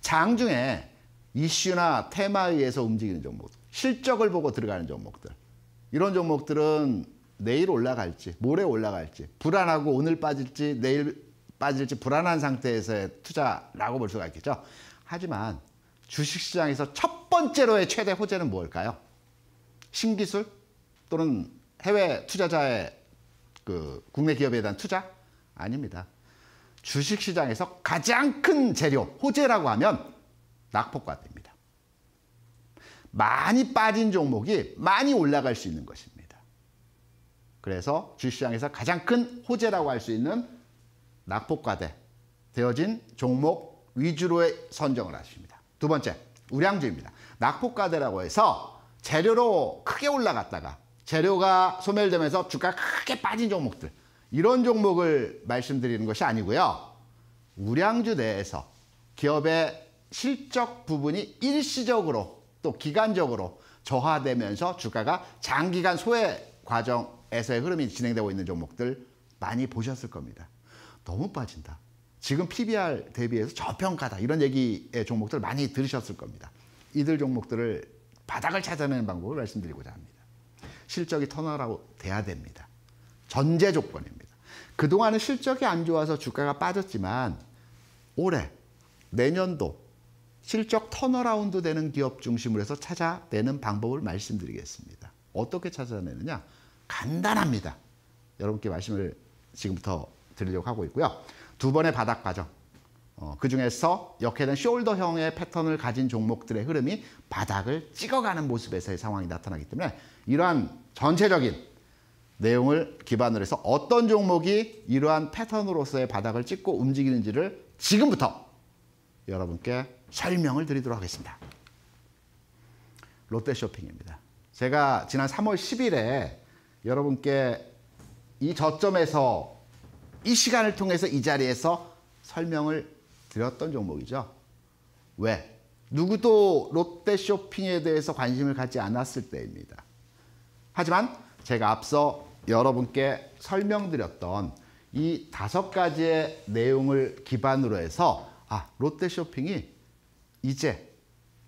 장중에 이슈나 테마에 의해서 움직이는 종목, 실적을 보고 들어가는 종목들, 이런 종목들은 내일 올라갈지 모레 올라갈지 불안하고 오늘 빠질지 내일 빠질지 불안한 상태에서의 투자라고 볼 수가 있겠죠. 하지만 주식시장에서 첫 번째로의 최대 호재는 뭘까요? 신기술 또는 해외 투자자의 국내 기업에 대한 투자? 아닙니다. 주식시장에서 가장 큰 재료, 호재라고 하면 낙폭과대입니다. 많이 빠진 종목이 많이 올라갈 수 있는 것입니다. 그래서 주식시장에서 가장 큰 호재라고 할 수 있는 낙폭과대 되어진 종목 위주로의 선정을 하십니다. 두 번째, 우량주입니다. 낙폭과대라고 해서 재료로 크게 올라갔다가 재료가 소멸되면서 주가가 크게 빠진 종목들, 이런 종목을 말씀드리는 것이 아니고요. 우량주 내에서 기업의 실적 부분이 일시적으로 또 기간적으로 저하되면서 주가가 장기간 소외 과정에서의 흐름이 진행되고 있는 종목들 많이 보셨을 겁니다. 너무 빠진다. 지금 PBR 대비해서 저평가다. 이런 얘기의 종목들 많이 들으셨을 겁니다. 이들 종목들을 바닥을 찾아내는 방법을 말씀드리고자 합니다. 실적이 턴어라운드 돼야 됩니다. 전제 조건입니다. 그동안은 실적이 안 좋아서 주가가 빠졌지만 올해, 내년도 실적 턴어라운드 되는 기업 중심으로 해서 찾아내는 방법을 말씀드리겠습니다. 어떻게 찾아내느냐? 간단합니다. 여러분께 말씀을 지금부터 드리려고 하고 있고요. 두 번의 바닥 과정, 그중에서 역회된 숄더형의 패턴을 가진 종목들의 흐름이 바닥을 찍어가는 모습에서의 상황이 나타나기 때문에 이러한 전체적인 내용을 기반으로 해서 어떤 종목이 이러한 패턴으로서의 바닥을 찍고 움직이는지를 지금부터 여러분께 설명을 드리도록 하겠습니다. 롯데쇼핑입니다. 제가 지난 3월 10일에 여러분께 이 저점에서 이 시간을 통해서 이 자리에서 설명을 드렸던 종목이죠. 왜? 누구도 롯데쇼핑에 대해서 관심을 갖지 않았을 때입니다. 하지만 제가 앞서 여러분께 설명드렸던 이 5가지의 내용을 기반으로 해서 롯데쇼핑이 이제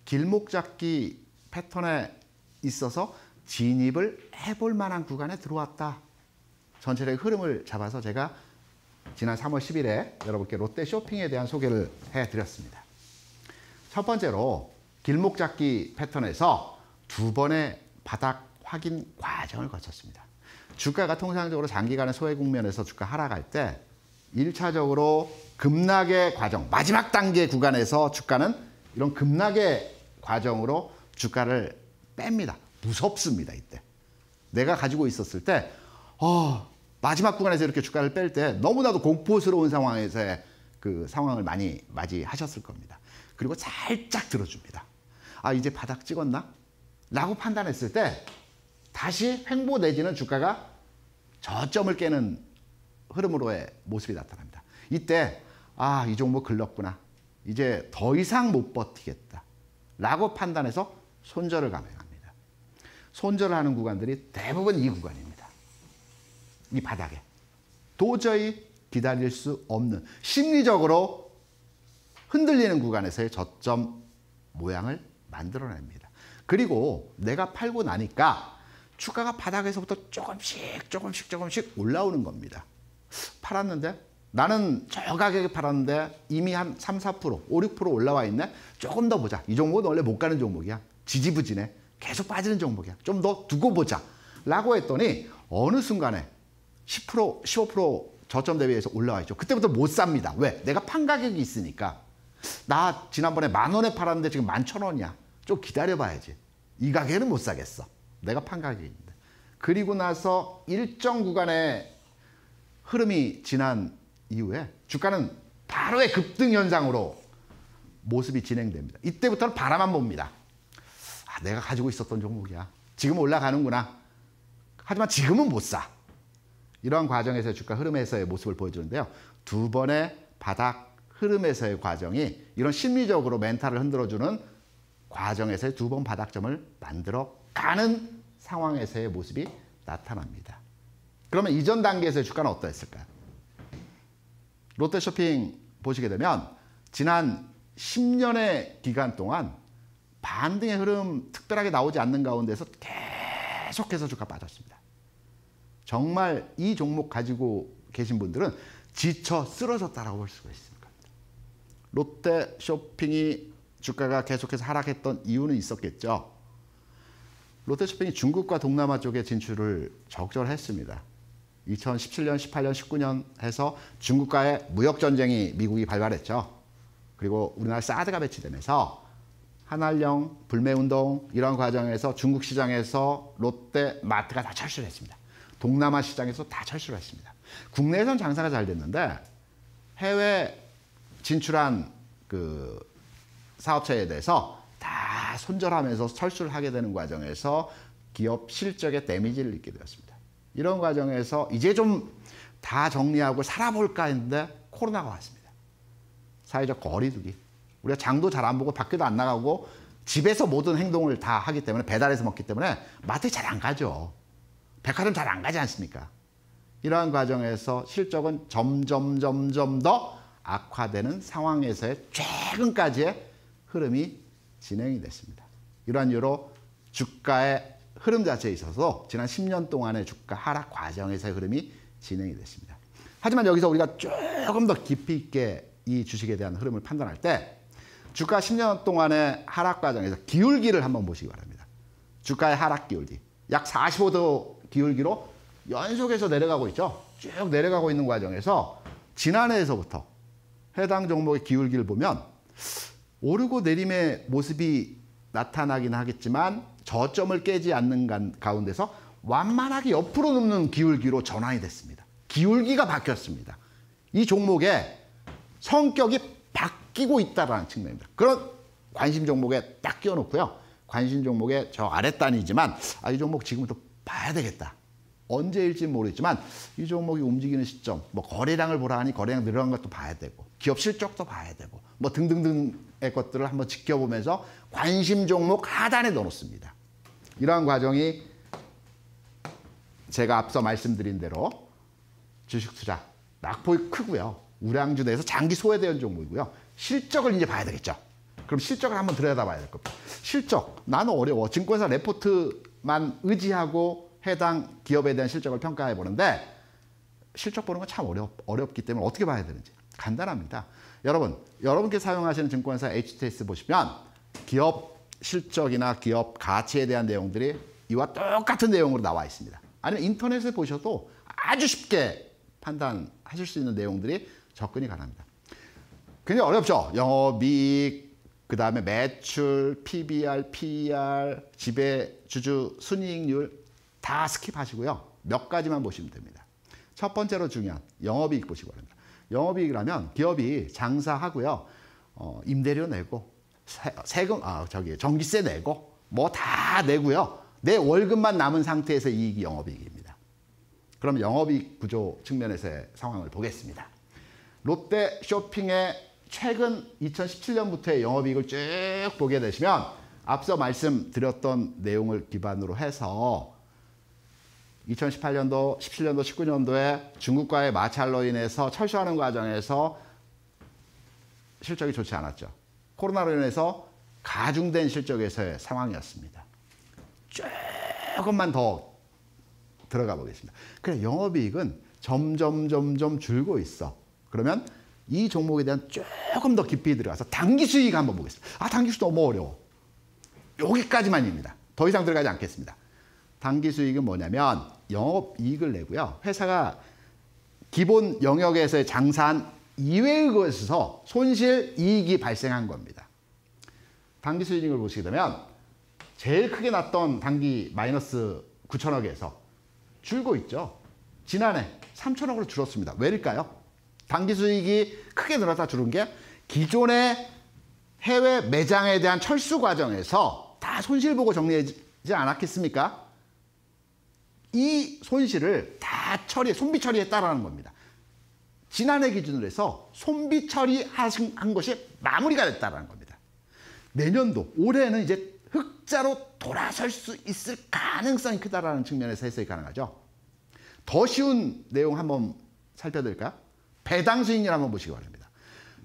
길목 잡기 패턴에 있어서 진입을 해볼 만한 구간에 들어왔다. 전체적인 흐름을 잡아서 제가 지난 3월 10일에 여러분께 롯데쇼핑에 대한 소개를 해드렸습니다. 첫 번째로 길목 잡기 패턴에서 두 번의 바닥 확인 과정을 거쳤습니다. 주가가 통상적으로 장기간의 소외 국면에서 주가 하락할 때 1차적으로 급락의 과정, 마지막 단계 구간에서 주가는 이런 급락의 과정으로 주가를 뺍니다. 무섭습니다. 이때. 내가 가지고 있었을 때 마지막 구간에서 이렇게 주가를 뺄 때 너무나도 공포스러운 상황에서의 그 상황을 많이 맞이하셨을 겁니다. 그리고 살짝 들어줍니다. 이제 바닥 찍었나? 라고 판단했을 때 다시 횡보 내지는 주가가 저점을 깨는 흐름으로의 모습이 나타납니다. 이때 이 종목 글렀구나. 이제 더 이상 못 버티겠다. 라고 판단해서 손절을 감행합니다. 손절을 하는 구간들이 대부분 이 구간입니다. 이 바닥에. 도저히 기다릴 수 없는 심리적으로 흔들리는 구간에서의 저점 모양을 만들어냅니다. 그리고 내가 팔고 나니까 주가가 바닥에서부터 조금씩 올라오는 겁니다. 팔았는데 나는 저 가격에 팔았는데 이미 한 3, 4%, 5, 6% 올라와 있네. 조금 더 보자. 이 종목은 원래 못 가는 종목이야. 지지부진해. 계속 빠지는 종목이야. 좀 더 두고 보자. 라고 했더니 어느 순간에 10%, 15% 저점 대비해서 올라와 있죠. 그때부터 못 삽니다. 왜? 내가 판 가격이 있으니까. 나 지난번에 10,000원에 팔았는데 지금 11,000원이야. 좀 기다려봐야지. 이 가격에는 못 사겠어. 내가 판 가격인데. 그리고 나서 일정 구간의 흐름이 지난 이후에 주가는 바로의 급등 현상으로 모습이 진행됩니다. 이때부터는 바라만 봅니다. 내가 가지고 있었던 종목이야. 지금 올라가는구나. 하지만 지금은 못 사. 이러한 과정에서의 주가 흐름에서의 모습을 보여주는데요. 두 번의 바닥 흐름에서의 과정이 이런 심리적으로 멘탈을 흔들어주는 과정에서의 두 번 바닥점을 만들어가는 상황에서의 모습이 나타납니다. 그러면 이전 단계에서의 주가는 어떠했을까요? 롯데쇼핑 보시게 되면 지난 10년의 기간 동안 반등의 흐름 특별하게 나오지 않는 가운데서 계속해서 주가 빠졌습니다. 정말 이 종목 가지고 계신 분들은 지쳐 쓰러졌다라고 볼 수가 있습니다. 롯데쇼핑이 주가가 계속해서 하락했던 이유는 있었겠죠. 롯데쇼핑이 중국과 동남아 쪽에 진출을 적절했습니다. 2017년, 18년, 19년 해서 중국과의 무역전쟁이 미국이 발발했죠. 그리고 우리나라 사드가 배치되면서 한알령, 불매운동 이런 과정에서 중국 시장에서 롯데마트가 다 철수를 했습니다. 동남아 시장에서 다 철수를 했습니다. 국내에선 장사가 잘 됐는데 해외 진출한 그 사업체에 대해서 다 손절하면서 철수를 하게 되는 과정에서 기업 실적에 데미지를 입게 되었습니다. 이런 과정에서 이제 좀 다 정리하고 살아볼까 했는데 코로나가 왔습니다. 사회적 거리두기. 우리가 장도 잘 안 보고 밖에도 안 나가고 집에서 모든 행동을 다 하기 때문에 배달해서 먹기 때문에 마트에 잘 안 가죠. 백화점 잘 안 가지 않습니까? 이러한 과정에서 실적은 점점 더 악화되는 상황에서의 최근까지의 흐름이 진행이 됐습니다. 이러한 이유로 주가의 흐름 자체에 있어서 지난 10년 동안의 주가 하락 과정에서의 흐름이 진행이 됐습니다. 하지만 여기서 우리가 조금 더 깊이 있게 이 주식에 대한 흐름을 판단할 때 주가 10년 동안의 하락 과정에서 기울기를 한번 보시기 바랍니다. 주가의 하락 기울기. 약 45도 기울기로 연속해서 내려가고 있죠. 쭉 내려가고 있는 과정에서 지난해에서부터 해당 종목의 기울기를 보면 오르고 내림의 모습이 나타나긴 하겠지만 저점을 깨지 않는 가운데서 완만하게 옆으로 눕는 기울기로 전환이 됐습니다. 기울기가 바뀌었습니다. 이 종목의 성격이 바뀌고 있다는 측면입니다. 그런 관심 종목에 딱 끼워놓고요. 관심 종목의 저 아랫단이지만 이 종목 지금부터 봐야 되겠다. 언제일지 모르겠지만 이 종목이 움직이는 시점, 뭐 거래량을 보라 하니 거래량 늘어난 것도 봐야 되고 기업 실적도 봐야 되고 뭐 등등등의 것들을 한번 지켜보면서 관심 종목 하단에 넣어놓습니다. 이러한 과정이 제가 앞서 말씀드린 대로 주식 투자 낙폭이 크고요. 우량주 내에서 장기 소외되는 종목이고요. 실적을 이제 봐야 되겠죠. 그럼 실적을 한번 들여다봐야 될 겁니다. 실적, 나는 어려워. 증권사 레포트만 의지하고 해당 기업에 대한 실적을 평가해 보는데 실적 보는 건 참 어렵기 때문에 어떻게 봐야 되는지 간단합니다. 여러분께 사용하시는 증권사 HTS 보시면 기업 실적이나 기업 가치에 대한 내용들이 이와 똑같은 내용으로 나와 있습니다. 아니면 인터넷에 보셔도 아주 쉽게 판단하실 수 있는 내용들이 접근이 가능합니다. 굉장히 어렵죠. 영업이익, 그 다음에 매출, PBR, PER, 지배주주 순이익률 다 스킵하시고요. 몇 가지만 보시면 됩니다. 첫 번째로 중요한 영업이익 보시기 바랍니다. 영업이익이라면 기업이 장사하고요. 임대료 내고 세금, 전기세 내고 뭐 다 내고요. 내 월급만 남은 상태에서 이익이 영업이익입니다. 그럼 영업이익 구조 측면에서의 상황을 보겠습니다. 롯데쇼핑의 최근 2017년부터의 영업이익을 쭉 보게 되시면 앞서 말씀드렸던 내용을 기반으로 해서 2018년도, 17년도, 19년도에 중국과의 마찰로 인해서 철수하는 과정에서 실적이 좋지 않았죠. 코로나로 인해서 가중된 실적에서의 상황이었습니다. 조금만 더 들어가 보겠습니다. 그래, 영업이익은 점점 줄고 있어. 그러면 이 종목에 대한 조금 더 깊이 들어가서 단기 수익 한번 보겠습니다. 단기 수익 너무 어려워. 여기까지만입니다. 더 이상 들어가지 않겠습니다. 단기 수익은 뭐냐면 영업이익을 내고요. 회사가 기본 영역에서의 장사한 이외의 것에서 손실, 이익이 발생한 겁니다. 단기 수익을 보시게 되면 제일 크게 났던 단기 마이너스 9천억에서 줄고 있죠. 지난해 3천억으로 줄었습니다. 왜일까요? 단기 수익이 크게 늘었다 줄은 게 기존의 해외 매장에 대한 철수 과정에서 다 손실 보고 정리하지 않았겠습니까? 이 손실을 다 손비 처리했다라는 겁니다. 지난해 기준으로 해서 손비 처리한 것이 마무리가 됐다는 겁니다. 내년도, 올해는 이제 흑자로 돌아설 수 있을 가능성이 크다라는 측면에서 해석이 가능하죠. 더 쉬운 내용 한번 살펴드릴까요? 배당 수익률 한번 보시기 바랍니다.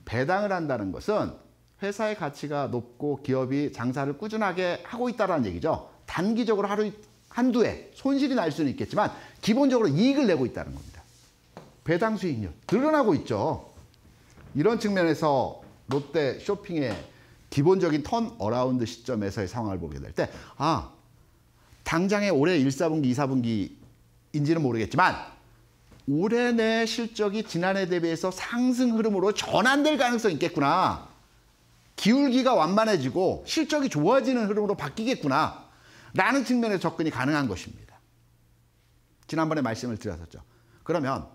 배당을 한다는 것은 회사의 가치가 높고 기업이 장사를 꾸준하게 하고 있다는 얘기죠. 단기적으로 하루 한두 해 손실이 날 수는 있겠지만 기본적으로 이익을 내고 있다는 겁니다. 배당 수익률 늘어나고 있죠. 이런 측면에서 롯데 쇼핑의 기본적인 턴어라운드 시점에서의 상황을 보게 될 때 당장의 올해 1, 4분기, 2, 4분기인지는 모르겠지만 올해 내 실적이 지난해 대비해서 상승 흐름으로 전환될 가능성이 있겠구나. 기울기가 완만해지고 실적이 좋아지는 흐름으로 바뀌겠구나. 라는 측면에서 접근이 가능한 것입니다. 지난번에 말씀을 드렸었죠. 그러면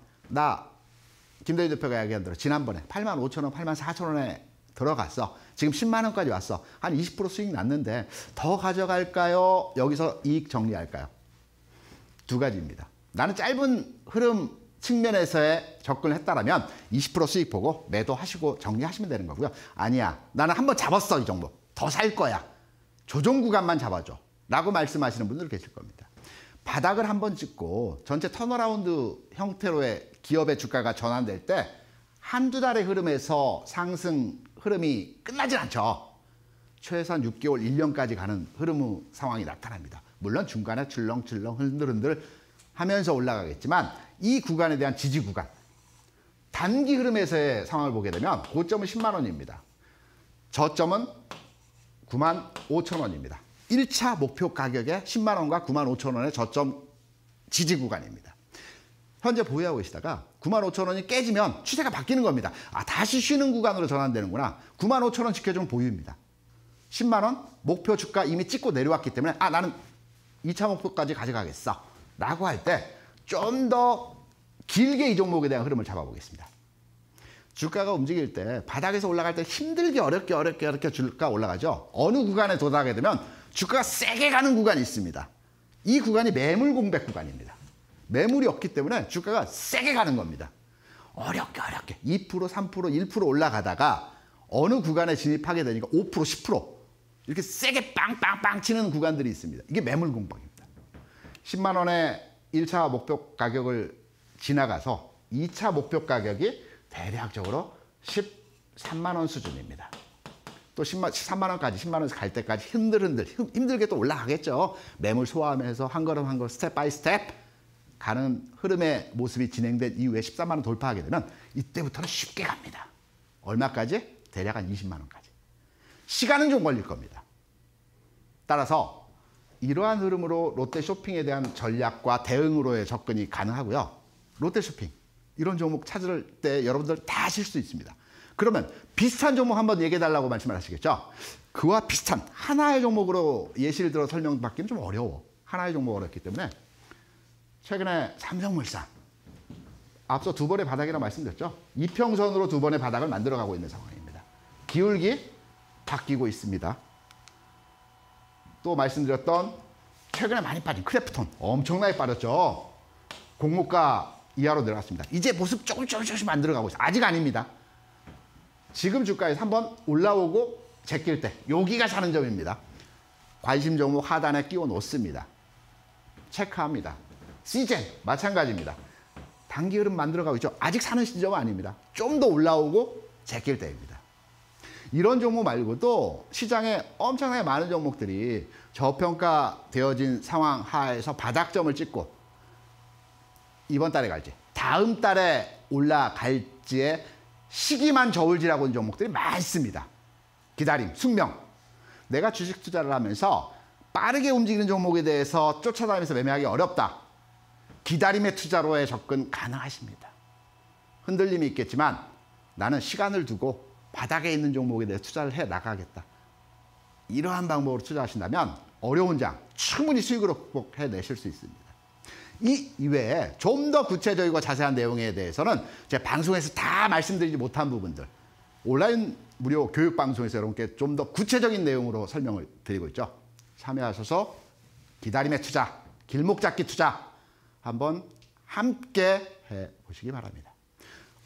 김대희 대표가 이야기한 대로 지난번에 85,000원, 84,000원에 들어갔어. 지금 10만 원까지 왔어. 한 20% 수익 났는데 더 가져갈까요? 여기서 이익 정리할까요? 두 가지입니다. 나는 짧은 흐름 측면에서의 접근을 했다라면 20% 수익 보고 매도하시고 정리하시면 되는 거고요. 아니야. 나는 한번 잡았어. 이 종목. 더 살 거야. 조정 구간만 잡아줘. 라고 말씀하시는 분들 계실 겁니다. 바닥을 한번 찍고 전체 턴어라운드 형태로의 기업의 주가가 전환될 때 한두 달의 흐름에서 상승 흐름이 끝나진 않죠. 최소한 6개월, 1년까지 가는 흐름 상황이 나타납니다. 물론 중간에 출렁출렁 흔들흔들 하면서 올라가겠지만 이 구간에 대한 지지 구간, 단기 흐름에서의 상황을 보게 되면 고점은 10만 원입니다. 저점은 95,000원입니다. 1차 목표 가격의 10만 원과 95,000원의 저점 지지 구간입니다. 현재 보유하고 계시다가 95,000원이 깨지면 추세가 바뀌는 겁니다. 다시 쉬는 구간으로 전환되는구나. 95,000원 지켜주면 보유입니다. 10만 원 목표 주가 이미 찍고 내려왔기 때문에 나는 2차 목표까지 가져가겠어. 라고 할 때 좀 더 길게 이 종목에 대한 흐름을 잡아보겠습니다. 주가가 움직일 때 바닥에서 올라갈 때 힘들게 어렵게 주가 올라가죠. 어느 구간에 도달하게 되면 주가가 세게 가는 구간이 있습니다. 이 구간이 매물 공백 구간입니다. 매물이 없기 때문에 주가가 세게 가는 겁니다. 어렵게 2%, 3%, 1% 올라가다가 어느 구간에 진입하게 되니까 5%, 10% 이렇게 세게 빵빵빵 치는 구간들이 있습니다. 이게 매물 공백입니다. 10만 원의 1차 목표 가격을 지나가서 2차 목표 가격이 대략적으로 13만 원 수준입니다. 또 13만 원까지 10만 원에서 갈 때까지 힘들게 또 올라가겠죠. 매물 소화하면서 한 걸음 한 걸음 스텝 바이 스텝 가는 흐름의 모습이 진행된 이후에 13만 원 돌파하게 되면 이때부터는 쉽게 갑니다. 얼마까지? 대략 한 20만 원까지. 시간은 좀 걸릴 겁니다. 따라서 이러한 흐름으로 롯데 쇼핑에 대한 전략과 대응으로의 접근이 가능하고요. 롯데 쇼핑 이런 종목 찾을 때 여러분들 다 하실 수 있습니다. 그러면 비슷한 종목 한번 얘기해달라고 말씀을 하시겠죠. 그와 비슷한 하나의 종목으로 예시를 들어 설명받기는 좀 어려워. 하나의 종목 어렵기 때문에 최근에 삼성물산 앞서 두 번의 바닥이라고 말씀드렸죠. 이평선으로 두 번의 바닥을 만들어가고 있는 상황입니다. 기울기 바뀌고 있습니다. 또 말씀드렸던 최근에 많이 빠진 크래프톤 엄청나게 빠졌죠. 공모가 이하로 내려갔습니다. 이제 모습 조금씩 만들어가고 있어요. 아직 아닙니다. 지금 주가에서 한번 올라오고 제낄 때 여기가 사는 점입니다. 관심 종목 하단에 끼워 놓습니다. 체크합니다. 시젠 마찬가지입니다. 단기 흐름 만들어가고 있죠. 아직 사는 시점은 아닙니다. 좀 더 올라오고 제낄 때입니다. 이런 종목 말고도 시장에 엄청나게 많은 종목들이 저평가되어진 상황 하에서 바닥점을 찍고 이번 달에 갈지 다음 달에 올라갈지의 시기만 저울질하고 있는 종목들이 많습니다. 기다림, 숙명. 내가 주식 투자를 하면서 빠르게 움직이는 종목에 대해서 쫓아다니면서 매매하기 어렵다. 기다림의 투자로의 접근 가능하십니다. 흔들림이 있겠지만 나는 시간을 두고 바닥에 있는 종목에 대해서 투자를 해 나가겠다. 이러한 방법으로 투자하신다면 어려운 장 충분히 수익으로 극복해내실 수 있습니다. 이 이외에 좀 더 구체적이고 자세한 내용에 대해서는 제 방송에서 다 말씀드리지 못한 부분들 온라인 무료 교육 방송에서 여러분께 좀 더 구체적인 내용으로 설명을 드리고 있죠. 참여하셔서 기다림의 투자, 길목 잡기 투자 한번 함께 해보시기 바랍니다.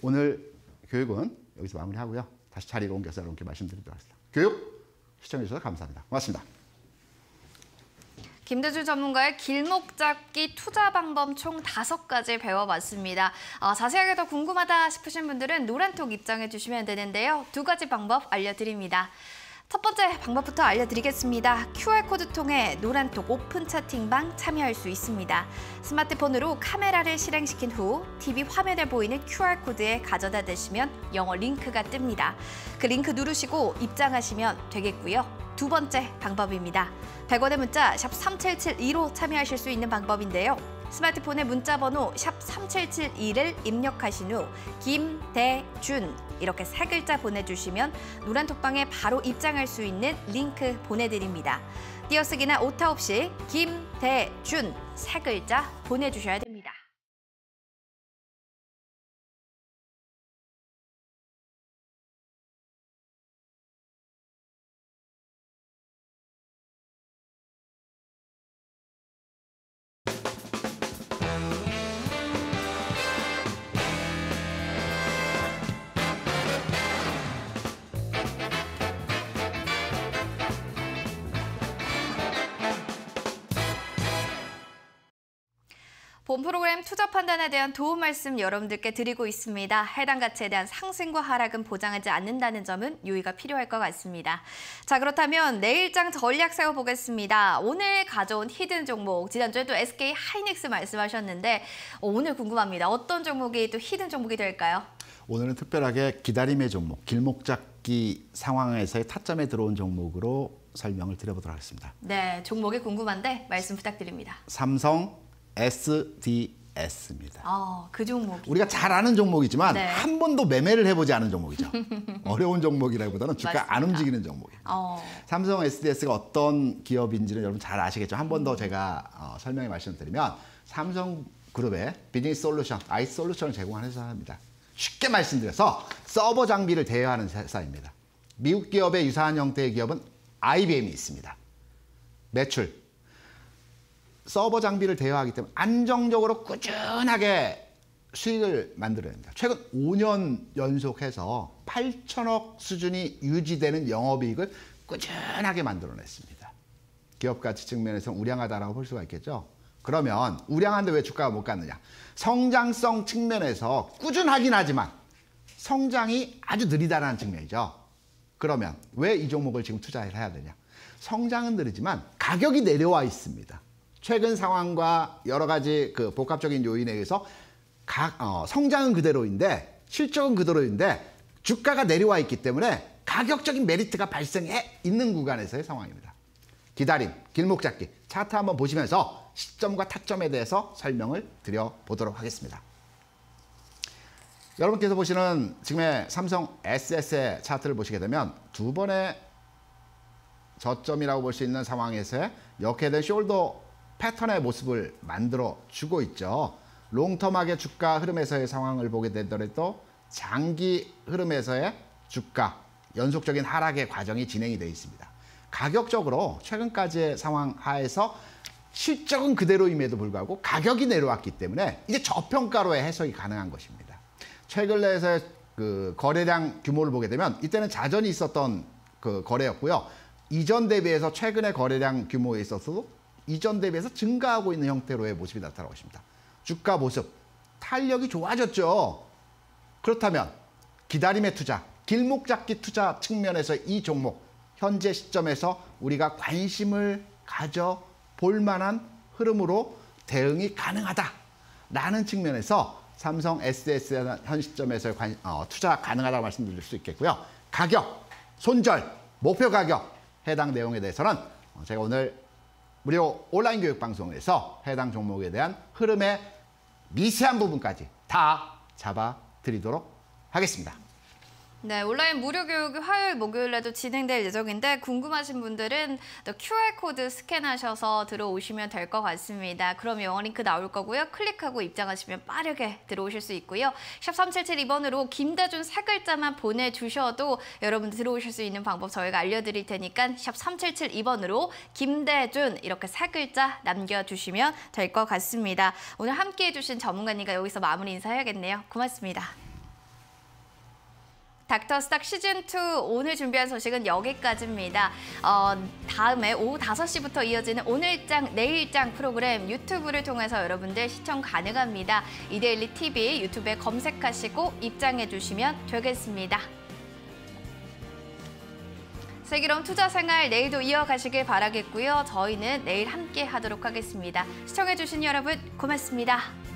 오늘 교육은 여기서 마무리하고요. 다시 자리로 옮겨서 여러분께 말씀드리도록 하겠습니다. 교육 시청해주셔서 감사합니다. 고맙습니다. 김대중 전문가의 길목 잡기 투자 방법 총 5가지 배워봤습니다. 자세하게 더 궁금하다 싶으신 분들은 노란톡 입장해 주시면 되는데요. 2가지 방법 알려드립니다. 첫 번째 방법부터 알려드리겠습니다. QR코드 통해 노란톡 오픈 채팅방 참여할 수 있습니다. 스마트폰으로 카메라를 실행시킨 후 TV 화면에 보이는 QR코드에 가져다 대시면 영어 링크가 뜹니다. 그 링크 누르시고 입장하시면 되겠고요. 2번째 방법입니다. 100원의 문자 샵 3772로 참여하실 수 있는 방법인데요. 스마트폰에 문자번호 샵 3772를 입력하신 후 김대준 이렇게 3글자 보내주시면 노란톡방에 바로 입장할 수 있는 링크 보내드립니다. 띄어쓰기나 오타 없이 김대준 3글자 보내주셔야 됩니다. 본 프로그램 투자 판단에 대한 도움 말씀 여러분들께 드리고 있습니다. 해당 가치에 대한 상승과 하락은 보장하지 않는다는 점은 유의가 필요할 것 같습니다. 자, 그렇다면 내일장 전략 세워보겠습니다. 오늘 가져온 히든 종목, 지난주에 또 SK 하이닉스 말씀하셨는데 오늘 궁금합니다. 어떤 종목이 또 히든 종목이 될까요? 오늘은 특별하게 기다림의 종목, 길목 잡기 상황에서의 타점에 들어온 종목으로 설명을 드려보도록 하겠습니다. 네, 종목이 궁금한데 말씀 부탁드립니다. 삼성 SDS입니다. 그 종목. 우리가 잘 아는 종목이지만 네. 한 번도 매매를 해보지 않은 종목이죠. 어려운 종목이라기보다는 주가 맞습니다. 안 움직이는 종목이에요. 삼성 SDS가 어떤 기업인지는 여러분 잘 아시겠죠. 한 번 더 제가 설명해 말씀드리면 삼성그룹의 비즈니스 솔루션, IT 솔루션을 제공하는 회사입니다. 쉽게 말씀드려서 서버 장비를 대여하는 회사입니다. 미국 기업의 유사한 형태의 기업은 IBM이 있습니다. 매출, 서버 장비를 대여하기 때문에 안정적으로 꾸준하게 수익을 만들어야 됩니다. 최근 5년 연속해서 8천억 수준이 유지되는 영업이익을 꾸준하게 만들어냈습니다. 기업 가치 측면에서 우량하다라고 볼 수가 있겠죠. 그러면 우량한데 왜 주가가 못 갔느냐? 성장성 측면에서 꾸준하긴 하지만 성장이 아주 느리다는 측면이죠. 그러면 왜 이 종목을 지금 투자를 해야 되냐? 성장은 느리지만 가격이 내려와 있습니다. 최근 상황과 여러 가지 그 복합적인 요인에 의해서 성장은 그대로인데 실적은 그대로인데 주가가 내려와 있기 때문에 가격적인 메리트가 발생해 있는 구간에서의 상황입니다. 기다림, 길목 잡기, 차트 한번 보시면서 시점과 타점에 대해서 설명을 드려보도록 하겠습니다. 여러분께서 보시는 지금의 삼성 SS의 차트를 보시게 되면 두 번의 저점이라고 볼 수 있는 상황에서의 역회된 숄더 패턴의 모습을 만들어주고 있죠. 롱텀하게 주가 흐름에서의 상황을 보게 되더라도 장기 흐름에서의 주가 연속적인 하락의 과정이 진행이 되어 있습니다. 가격적으로 최근까지의 상황 하에서 실적은 그대로임에도 불구하고 가격이 내려왔기 때문에 이제 저평가로의 해석이 가능한 것입니다. 최근 내에서의 그 거래량 규모를 보게 되면 이때는 자전이 있었던 그 거래였고요. 이전 대비해서 최근의 거래량 규모에 있어서도 이전 대비해서 증가하고 있는 형태로의 모습이 나타나고 있습니다. 주가 모습, 탄력이 좋아졌죠. 그렇다면 기다림의 투자, 길목 잡기 투자 측면에서 이 종목 현재 시점에서 우리가 관심을 가져볼 만한 흐름으로 대응이 가능하다라는 측면에서 삼성 SDS 현 시점에서 투자 가능하다고 말씀드릴 수 있겠고요. 가격, 손절, 목표 가격 해당 내용에 대해서는 제가 오늘 무료 온라인 교육 방송에서 해당 종목에 대한 흐름의 미세한 부분까지 다 잡아드리도록 하겠습니다. 네, 온라인 무료 교육이 화요일, 목요일에도 진행될 예정인데 궁금하신 분들은 또 QR코드 스캔하셔서 들어오시면 될 것 같습니다. 그럼 영어 링크 나올 거고요. 클릭하고 입장하시면 빠르게 들어오실 수 있고요. 샵 3772번으로 김대준 세 글자만 보내주셔도 여러분들 들어오실 수 있는 방법 저희가 알려드릴 테니까 샵 3772번으로 김대준 이렇게 세 글자 남겨주시면 될 것 같습니다. 오늘 함께해 주신 전문가님과 여기서 마무리 인사해야겠네요. 고맙습니다. 닥터스탁 시즌2 오늘 준비한 소식은 여기까지입니다. 다음에 오후 5시부터 이어지는 오늘장 내일장 프로그램 유튜브를 통해서 여러분들 시청 가능합니다. 이데일리 TV 유튜브에 검색하시고 입장해 주시면 되겠습니다. 슬기로운 투자 생활 내일도 이어가시길 바라겠고요. 저희는 내일 함께 하도록 하겠습니다. 시청해 주신 여러분 고맙습니다.